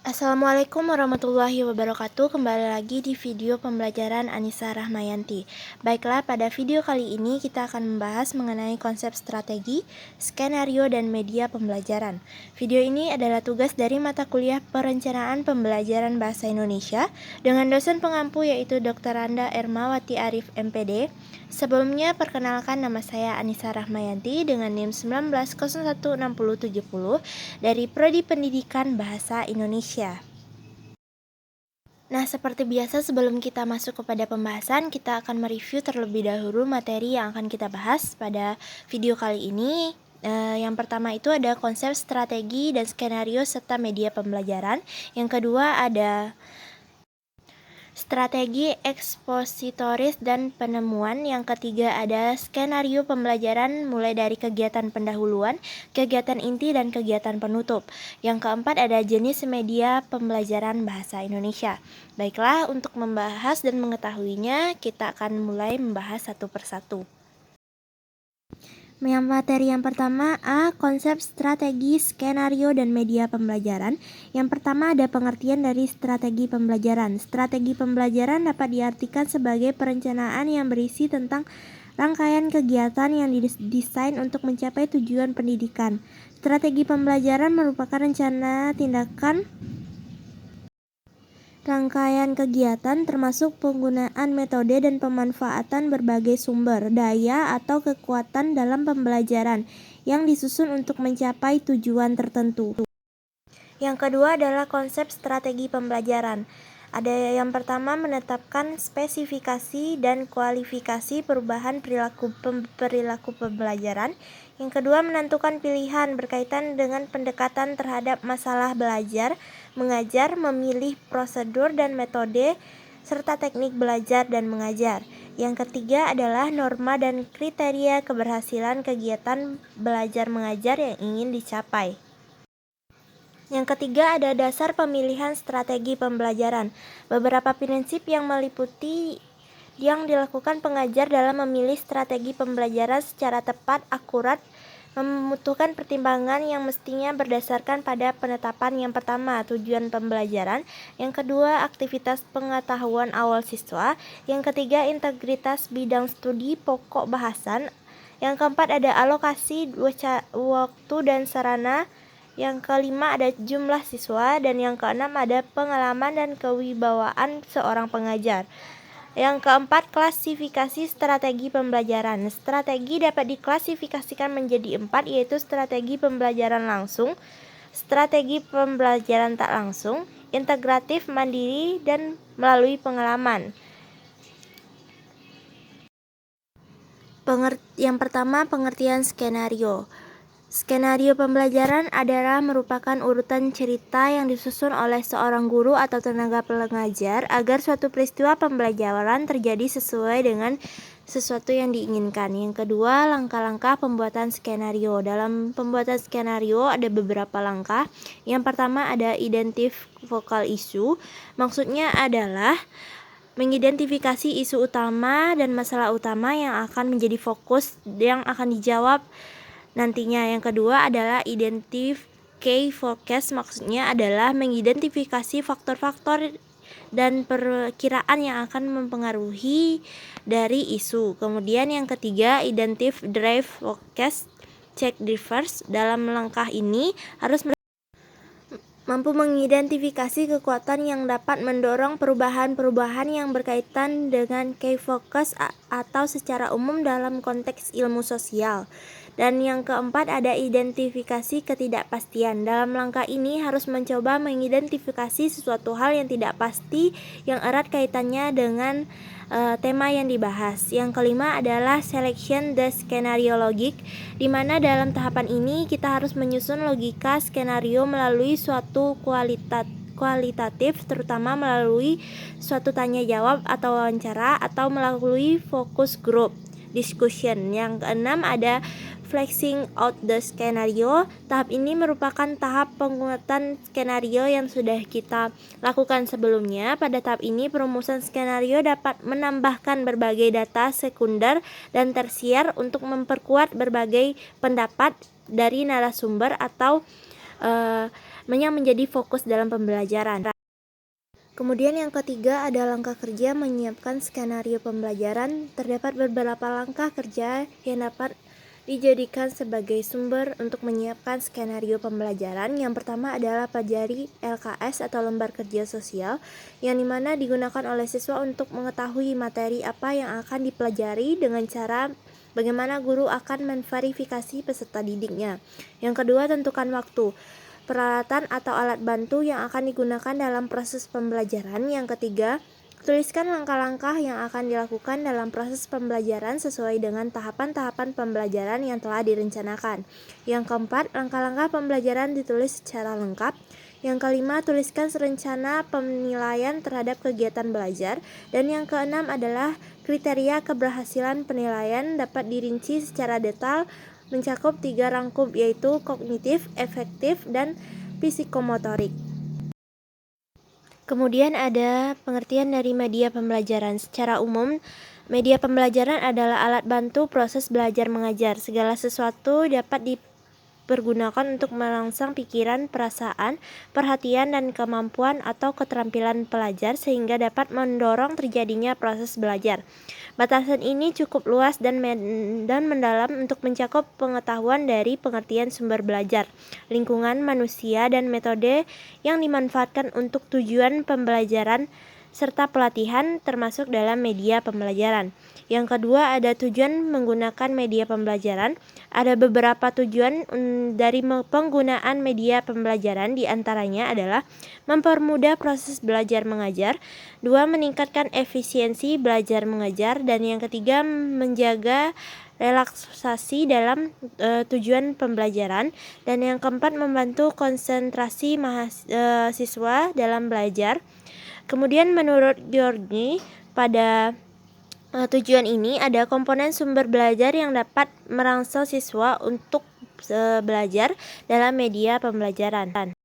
Assalamualaikum warahmatullahi wabarakatuh. Kembali lagi di video pembelajaran Anissa Rahmayanti. Baiklah, pada video kali ini kita akan membahas mengenai konsep strategi, skenario, dan media pembelajaran. Video ini adalah tugas dari mata kuliah Perencanaan Pembelajaran Bahasa Indonesia dengan dosen pengampu yaitu Dr. Randa Ermawati Arif MPD. Sebelumnya, perkenalkan nama saya Anissa Rahmayanti dengan NIM 19016070 dari Prodi Pendidikan Bahasa Indonesia. Nah, seperti biasa sebelum kita masuk kepada pembahasan, kita akan mereview terlebih dahulu materi yang akan kita bahas pada video kali ini. Yang pertama itu ada konsep strategi dan skenario serta media pembelajaran. Yang kedua ada strategi ekspositoris dan penemuan. Yang ketiga ada skenario pembelajaran mulai dari kegiatan pendahuluan, kegiatan inti, dan kegiatan penutup. Yang keempat ada jenis media pembelajaran bahasa Indonesia. Baiklah, untuk membahas dan mengetahuinya, kita akan mulai membahas satu persatu. Materi yang pertama, konsep strategi, skenario, dan media pembelajaran. Yang pertama ada pengertian dari strategi pembelajaran. Strategi pembelajaran dapat diartikan sebagai perencanaan yang berisi tentang rangkaian kegiatan yang didesain untuk mencapai tujuan pendidikan. Strategi pembelajaran merupakan rencana tindakan rangkaian kegiatan termasuk penggunaan metode dan pemanfaatan berbagai sumber daya atau kekuatan dalam pembelajaran yang disusun untuk mencapai tujuan tertentu. Yang kedua adalah konsep strategi pembelajaran. Ada yang pertama menetapkan spesifikasi dan kualifikasi perubahan perilaku pembelajaran. Yang kedua menentukan pilihan berkaitan dengan pendekatan terhadap masalah belajar, mengajar, memilih prosedur dan metode, serta teknik belajar dan mengajar. Yang ketiga adalah norma dan kriteria keberhasilan kegiatan belajar mengajar yang ingin dicapai. Yang ketiga ada dasar pemilihan strategi pembelajaran. Beberapa prinsip yang meliputi yang dilakukan pengajar dalam memilih strategi pembelajaran secara tepat, akurat, membutuhkan pertimbangan yang mestinya berdasarkan pada penetapan yang pertama, tujuan pembelajaran, yang kedua, aktivitas pengetahuan awal siswa, yang ketiga, integritas bidang studi pokok bahasan, yang keempat ada alokasi waktu dan sarana, yang kelima ada jumlah siswa, dan yang keenam ada pengalaman dan kewibawaan seorang pengajar. Yang keempat, klasifikasi strategi pembelajaran. Strategi dapat diklasifikasikan menjadi 4, yaitu strategi pembelajaran langsung, strategi pembelajaran tak langsung, integratif, mandiri, dan melalui pengalaman. Yang pertama, pengertian skenario. Skenario pembelajaran adalah merupakan urutan cerita yang disusun oleh seorang guru atau tenaga pengajar agar suatu peristiwa pembelajaran terjadi sesuai dengan sesuatu yang diinginkan. Yang kedua, langkah-langkah pembuatan skenario. Dalam pembuatan skenario ada beberapa langkah. Yang pertama ada identif focal issue. Maksudnya adalah mengidentifikasi isu utama dan masalah utama yang akan menjadi fokus yang akan dijawab nantinya. Yang kedua adalah identify key forecast, maksudnya adalah mengidentifikasi faktor-faktor dan perkiraan yang akan mempengaruhi dari isu. Kemudian yang ketiga, identify drive forecast, check drivers. Dalam langkah ini harus mampu mengidentifikasi kekuatan yang dapat mendorong perubahan-perubahan yang berkaitan dengan key focus atau secara umum dalam konteks ilmu sosial. Dan yang keempat ada identifikasi ketidakpastian. Dalam langkah ini harus mencoba mengidentifikasi sesuatu hal yang tidak pasti yang erat kaitannya dengan tema yang dibahas. Yang kelima adalah selection the scenario logic, di mana dalam tahapan ini kita harus menyusun logika skenario melalui suatu kualitatif, terutama melalui suatu tanya jawab atau wawancara atau melalui focus group discussion. Yang keenam ada fleshing out the scenario. Tahap ini merupakan tahap penguatan skenario yang sudah kita lakukan sebelumnya. Pada tahap ini perumusan skenario dapat menambahkan berbagai data sekunder dan tersier untuk memperkuat berbagai pendapat dari narasumber atau yang menjadi fokus dalam pembelajaran. Kemudian yang ketiga ada langkah kerja menyiapkan skenario pembelajaran. Terdapat beberapa langkah kerja yang dapat dijadikan sebagai sumber untuk menyiapkan skenario pembelajaran. Yang pertama adalah pelajari LKS atau lembar kerja sosial, yang dimana digunakan oleh siswa untuk mengetahui materi apa yang akan dipelajari dengan cara bagaimana guru akan memverifikasi peserta didiknya. Yang kedua, tentukan waktu, peralatan atau alat bantu yang akan digunakan dalam proses pembelajaran. Yang ketiga, tuliskan langkah-langkah yang akan dilakukan dalam proses pembelajaran sesuai dengan tahapan-tahapan pembelajaran yang telah direncanakan. Yang keempat, langkah-langkah pembelajaran ditulis secara lengkap. Yang kelima, tuliskan rencana penilaian terhadap kegiatan belajar. Dan yang keenam adalah kriteria keberhasilan penilaian dapat dirinci secara detail mencakup 3 rangkup, yaitu kognitif, efektif, dan psikomotorik. Kemudian ada pengertian dari media pembelajaran. Secara umum, media pembelajaran adalah alat bantu proses belajar mengajar. Segala sesuatu dapat dipergunakan untuk merangsang pikiran, perasaan, perhatian, dan kemampuan atau keterampilan pelajar sehingga dapat mendorong terjadinya proses belajar. Batasan ini cukup luas dan mendalam untuk mencakup pengetahuan dari pengertian sumber belajar, lingkungan manusia, dan metode yang dimanfaatkan untuk tujuan pembelajaran serta pelatihan termasuk dalam media pembelajaran. Yang kedua ada tujuan menggunakan media pembelajaran. Ada beberapa tujuan dari penggunaan media pembelajaran, diantaranya adalah mempermudah proses belajar mengajar, 2. meningkatkan efisiensi belajar mengajar, dan yang ketiga menjaga relaksasi dalam tujuan pembelajaran, dan yang keempat membantu konsentrasi siswa dalam belajar. Kemudian menurut Georgi, pada tujuan ini ada komponen sumber belajar yang dapat merangsang siswa untuk belajar dalam media pembelajaran.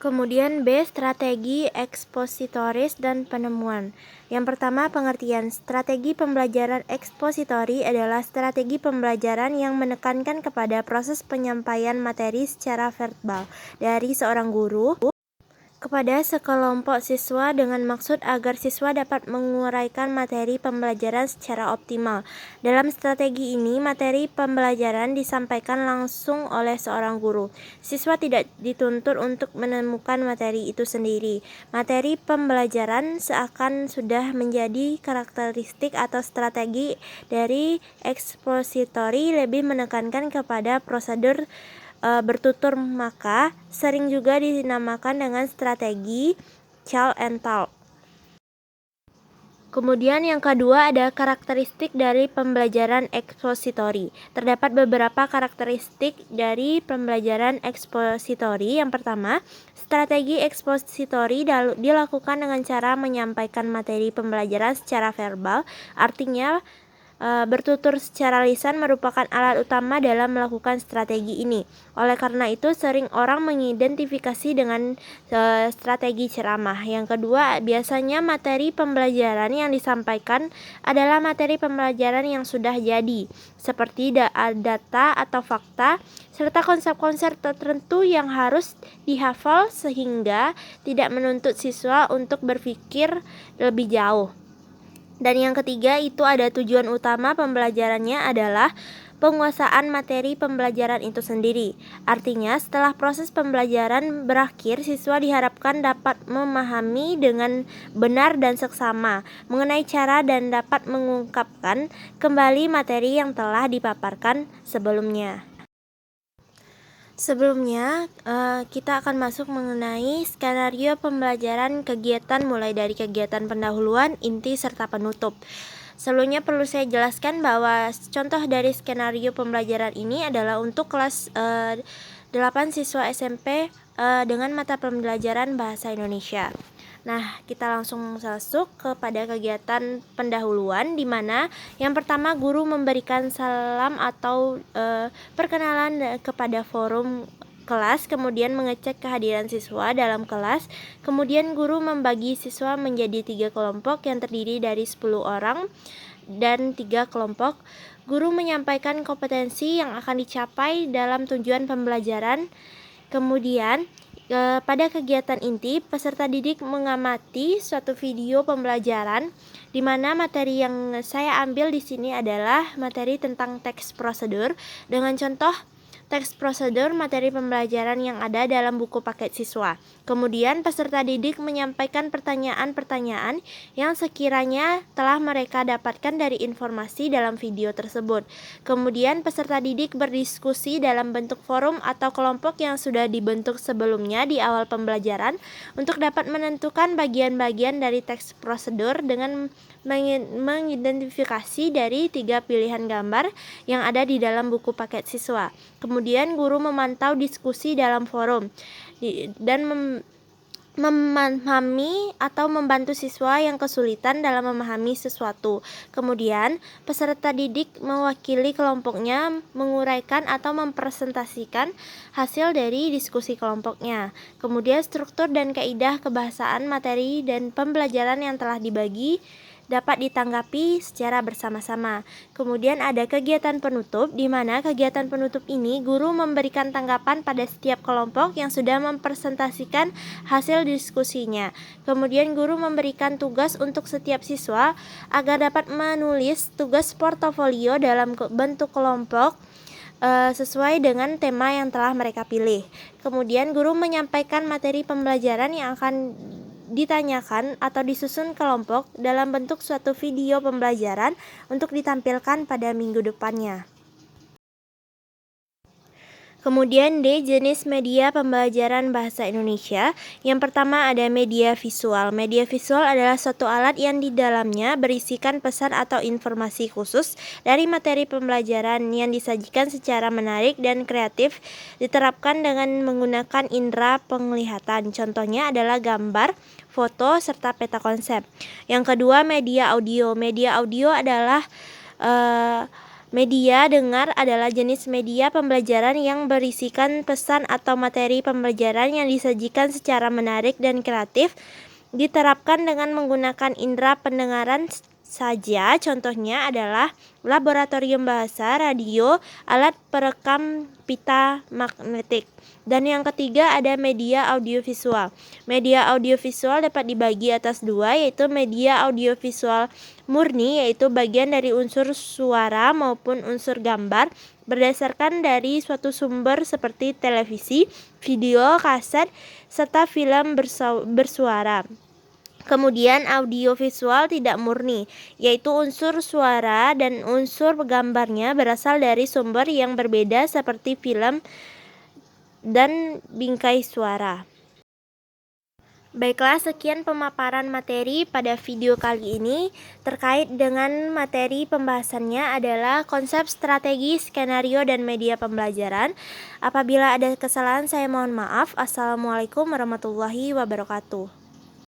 Kemudian B, strategi ekspositoris dan penemuan. Yang pertama, pengertian. Strategi pembelajaran ekspositori adalah strategi pembelajaran yang menekankan kepada proses penyampaian materi secara verbal dari seorang guru kepada sekelompok siswa dengan maksud agar siswa dapat menguraikan materi pembelajaran secara optimal. Dalam strategi ini, materi pembelajaran disampaikan langsung oleh seorang guru. Siswa tidak dituntut untuk menemukan materi itu sendiri. Materi pembelajaran seakan sudah menjadi karakteristik atau strategi dari ekspositori lebih menekankan kepada prosedur bertutur, maka sering juga dinamakan dengan strategi Chal and Talk. Kemudian yang kedua ada karakteristik dari pembelajaran ekspositori. Terdapat beberapa karakteristik dari pembelajaran ekspositori. Yang pertama, strategi ekspositori dilakukan dengan cara menyampaikan materi pembelajaran secara verbal. Artinya bertutur secara lisan merupakan alat utama dalam melakukan strategi ini. Oleh karena itu, sering orang mengidentifikasi dengan strategi ceramah. Yang kedua, biasanya materi pembelajaran yang disampaikan adalah materi pembelajaran yang sudah jadi, seperti data atau fakta, serta konsep-konsep tertentu yang harus dihafal sehingga tidak menuntut siswa untuk berpikir lebih jauh. Dan yang ketiga itu ada tujuan utama pembelajarannya adalah penguasaan materi pembelajaran itu sendiri. Artinya setelah proses pembelajaran berakhir, siswa diharapkan dapat memahami dengan benar dan seksama mengenai cara dan dapat mengungkapkan kembali materi yang telah dipaparkan sebelumnya. Sebelumnya, kita akan masuk mengenai skenario pembelajaran kegiatan mulai dari kegiatan pendahuluan, inti, serta penutup. Sebelumnya perlu saya jelaskan bahwa contoh dari skenario pembelajaran ini adalah untuk kelas 8 siswa SMP dengan mata pembelajaran Bahasa Indonesia. Nah, kita langsung masuk kepada kegiatan pendahuluan, di mana yang pertama guru memberikan salam atau perkenalan kepada forum kelas, kemudian mengecek kehadiran siswa dalam kelas. Kemudian guru membagi siswa menjadi 3 kelompok yang terdiri dari 10 orang dan 3 kelompok. Guru menyampaikan kompetensi yang akan dicapai dalam tujuan pembelajaran. Kemudian Pada kegiatan inti, peserta didik mengamati suatu video pembelajaran di mana materi yang saya ambil di sini adalah materi tentang teks prosedur dengan contoh teks prosedur materi pembelajaran yang ada dalam buku paket siswa. Kemudian peserta didik menyampaikan pertanyaan-pertanyaan yang sekiranya telah mereka dapatkan dari informasi dalam video tersebut. Kemudian peserta didik berdiskusi dalam bentuk forum atau kelompok yang sudah dibentuk sebelumnya di awal pembelajaran untuk dapat menentukan bagian-bagian dari teks prosedur dengan mengidentifikasi dari 3 pilihan gambar yang ada di dalam buku paket siswa. Kemudian guru memantau diskusi dalam forum dan memahami atau membantu siswa yang kesulitan dalam memahami sesuatu. Kemudian, peserta didik mewakili kelompoknya menguraikan atau mempresentasikan hasil dari diskusi kelompoknya. Kemudian, struktur dan kaidah kebahasaan materi dan pembelajaran yang telah dibagi dapat ditanggapi secara bersama-sama. Kemudian ada kegiatan penutup, di mana kegiatan penutup ini guru memberikan tanggapan pada setiap kelompok yang sudah mempresentasikan hasil diskusinya. Kemudian guru memberikan tugas untuk setiap siswa agar dapat menulis tugas portofolio dalam bentuk kelompok sesuai dengan tema yang telah mereka pilih. Kemudian guru menyampaikan materi pembelajaran yang akan ditanyakan atau disusun kelompok dalam bentuk suatu video pembelajaran untuk ditampilkan pada minggu depannya. Kemudian D, jenis media pembelajaran bahasa Indonesia. Yang pertama ada media visual. Media visual adalah suatu alat yang di dalamnya berisikan pesan atau informasi khusus dari materi pembelajaran yang disajikan secara menarik dan kreatif, diterapkan dengan menggunakan indera penglihatan. Contohnya adalah gambar, foto, serta peta konsep. Yang kedua media audio. Media audio adalah media dengar adalah jenis media pembelajaran yang berisikan pesan atau materi pembelajaran yang disajikan secara menarik dan kreatif, diterapkan dengan menggunakan indera pendengaran saja. Contohnya adalah laboratorium bahasa, radio, alat perekam pita magnetik. Dan yang ketiga ada media audiovisual. Media audiovisual dapat dibagi atas dua, yaitu media audiovisual murni, yaitu bagian dari unsur suara maupun unsur gambar berdasarkan dari suatu sumber seperti televisi, video, kaset, serta film bersuara. Kemudian audiovisual tidak murni, yaitu unsur suara dan unsur gambarnya berasal dari sumber yang berbeda seperti film dan bingkai suara. Baiklah, sekian pemaparan materi pada video kali ini. Terkait dengan materi pembahasannya adalah konsep, strategi, skenario, dan media pembelajaran. Apabila ada kesalahan saya mohon maaf. Assalamualaikum warahmatullahi wabarakatuh.